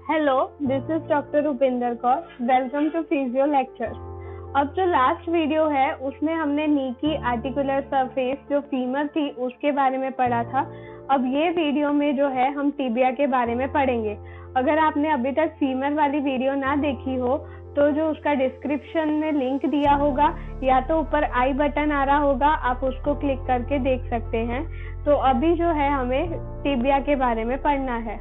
Hello, this is doctor Rupinder Kaur. Welcome to physio lecture. अब जो last video है उसमें हमने नी की आर्टिकुलर सरफेस जो फीमर थी उसके बारे में पढ़ा था। अब ये वीडियो में जो है हम टिबिया के बारे में पढ़ेंगे। अगर आपने अभी तक फीमर वाली वीडियो ना देखी हो तो जो उसका डिस्क्रिप्शन में लिंक दिया होगा या तो ऊपर आई बटन आ रहा होगा, आप उसको क्लिक करके देख सकते हैं। तो अभी जो है हमें टिबिया के बारे में पढ़ना है।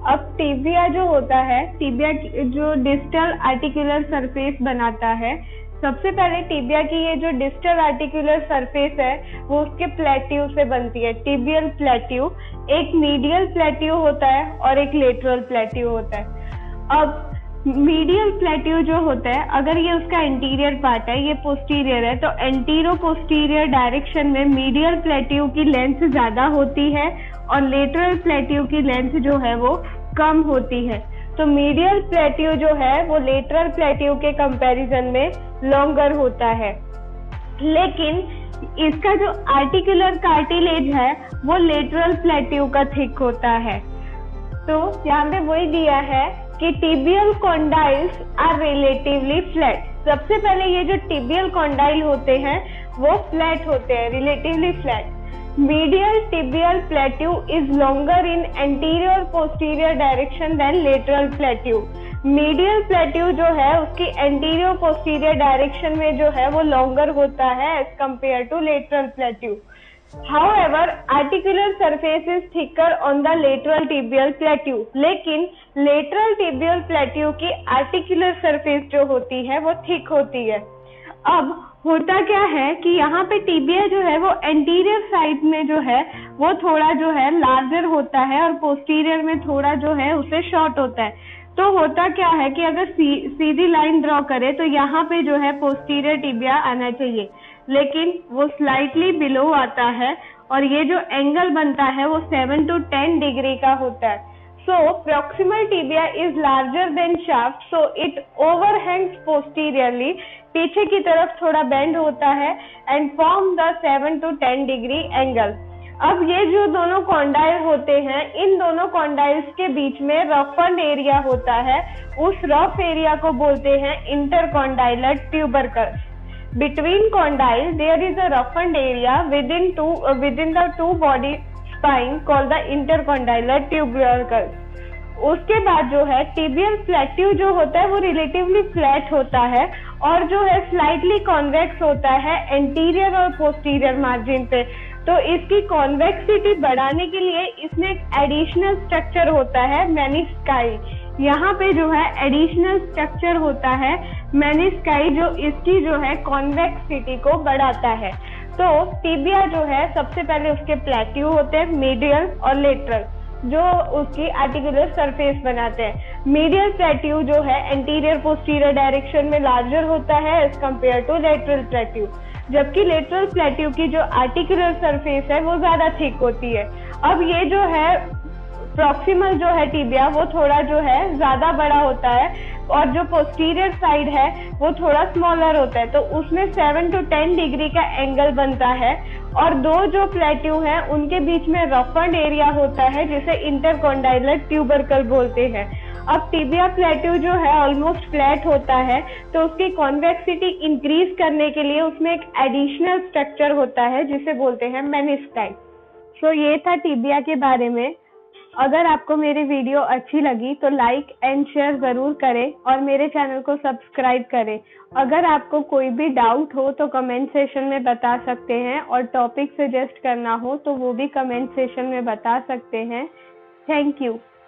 अब टिबिया जो होता है, टिबिया जो डिस्टल आर्टिकुलर सरफेस बनाता है। सबसे पहले टिबिया की ये जो डिस्टल आर्टिकुलर सरफेस है वो उसके प्लेट्यू से बनती है। टिबियल प्लेट्यू, एक मीडियल प्लेट्यू होता है और एक लेटरल प्लेट्यू होता है। अब मीडियल प्लेट्यू जो होता है, अगर ये उसका एंटीरियर पार्ट है, ये पोस्टीरियर है, तो एंटीरो पोस्टीरियर डायरेक्शन में मीडियल प्लेट्यू की लेंथ ज्यादा होती है और लेटरल प्लेट्यू की लेंथ जो है वो कम होती है। तो मीडियल प्लेट्यू जो है वो लेटरल प्लेट्यू के कंपैरिजन में लॉन्गर होता है, लेकिन इसका जो आर्टिकुलर कार्टिलेज है वो लेटरल प्लेट्यू का थिक होता है। तो यहाँ पे वही दिया है कि tibial condyles are relatively flat. सबसे पहले ये जो टिबियल कॉन्डाइल होते हैं वो फ्लैट होते हैं, relatively flat. Medial tibial plateau is longer in anterior posterior direction than lateral plateau. Medial plateau जो है उसकी anterior posterior direction में जो है वो longer होता है as compared to lateral plateau. However, articular surface is thicker on the lateral tibial plateau. लेकिन lateral tibial plateau की articular surface जो होती है वो thick होती है। अब होता क्या है कि यहाँ पे टिबिया जो है वो एंटीरियर साइड में जो है वो थोड़ा जो है लार्जर होता है और पोस्टीरियर में थोड़ा जो है उसे शॉर्ट होता है। तो होता क्या है कि अगर सीधी लाइन ड्रॉ करे तो यहाँ पे जो है पोस्टीरियर टिबिया आना चाहिए, लेकिन वो स्लाइटली बिलो आता है और ये जो एंगल बनता है वो 7 to 10 डिग्री का होता है। So proximal tibia is larger than shaft, so it overhangs posteriorly. पीछे की तरफ थोड़ा बेंड होता है and form the 7 to 10 degree angle. अब ये जो दोनों कॉन्डाइल होते हैं, इन दोनों कॉन्डाइल्स के बीच में रफन्ड एरिया होता है। उस रफ एरिया को बोलते हैं इंटरकॉन्डाइलर tubercles. Between condyle there is a roughened area within the two body spine called the intercondylar tubercle. उसके बाद जो है टिबियल प्लेट्यू जो होता है वो रिलेटिवली फ्लैट होता है और जो है स्लाइटली कॉन्वेक्स होता है एंटीरियर और पोस्टीरियर मार्जिन पे। तो इसकी कॉन्वेक्सिटी बढ़ाने के लिए इसमें एक एडिशनल स्ट्रक्चर होता है मेनिस्काई। यहाँ पे जो है एडिशनल स्ट्रक्चर होता है मेनिस्काई जो इसकी जो है कॉन्वेक्सिटी को बढ़ाता है। तो टिबिया जो है सबसे पहले उसके प्लेट्यू होते हैं मीडियल और लेटरल जो उसकी आर्टिकुलर सरफेस बनाते हैं। मीडियल प्लेट्यू जो है एंटीरियर पोस्टीरियर डायरेक्शन में लार्जर होता है as compared to lateral plateau, जबकि लेटरल प्लेट्यू की जो आर्टिकुलर सरफेस है वो ज्यादा थिक होती है। अब ये जो है प्रॉक्सिमल जो है टिबिया वो थोड़ा जो है ज्यादा बड़ा होता है और जो पोस्टीरियर साइड है वो थोड़ा स्मॉलर होता है। तो उसमें 7 to 10 डिग्री का एंगल बनता है और दो जो प्लेट्यू हैं उनके बीच में रफन्ड एरिया होता है जिसे इंटरकॉन्डाइलर ट्यूबरकल बोलते हैं। अब टिबिया प्लेट्यू जो है ऑलमोस्ट फ्लैट होता है, तो उसकी कॉन्वेक्सिटी इंक्रीज करने के लिए उसमें एक एडिशनल स्ट्रक्चर होता है जिसे बोलते हैं मेनिस्काई। सो ये था टिबिया के बारे में। अगर आपको मेरी वीडियो अच्छी लगी तो लाइक एंड शेयर जरूर करें और मेरे चैनल को सब्सक्राइब करें। अगर आपको कोई भी डाउट हो तो कमेंट सेशन में बता सकते हैं और टॉपिक सजेस्ट करना हो तो वो भी कमेंट सेशन में बता सकते हैं। Thank you.